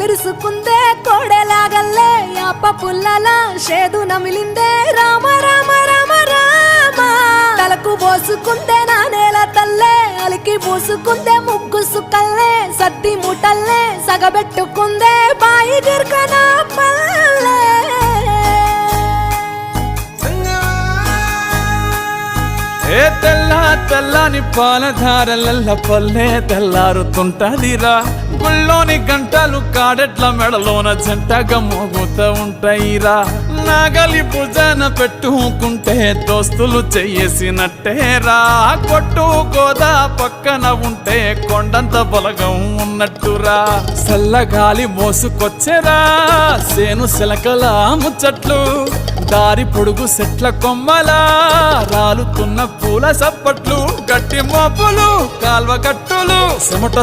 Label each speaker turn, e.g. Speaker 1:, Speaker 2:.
Speaker 1: మెరుసుకుందే కోడెలాగల్లే యాప పుల్లల షేదు నమిలిందే రామ రామ రామ రామ తలకు పోసుకుందే నా నేల తల్లే అలికి పూసుకుందే ముగ్గు సుక్కల్లే సద్ది మూటల్లే సగబెట్టుకుందే బాయి గిర్కనా పల్లె
Speaker 2: ఏ తెల్లని పాలధారలల్ల పల్లె తెల్లారుతుంటదిరా గుళ్ళోని గంటలు కాడెట్ల మెడలోన జంటగా మోగుతూ ఉంటాయిరా నాగలి భుజన పెట్టుకుంటే దోస్తులు చెయ్యేసినట్టేరా కొట్టు గోదా పక్కన ఉంటే కొండంత బలగం ఉన్నట్టురా చల్లగాలి మోసుకొచ్చెరా సేను సిలకల ముచ్చట్లు దారి పొడుగు సెట్ల కొమ్మలా రాలుతున్న పూల సప్పట్లు గట్టి మోపులు కాల్వ గట్టులు చెమట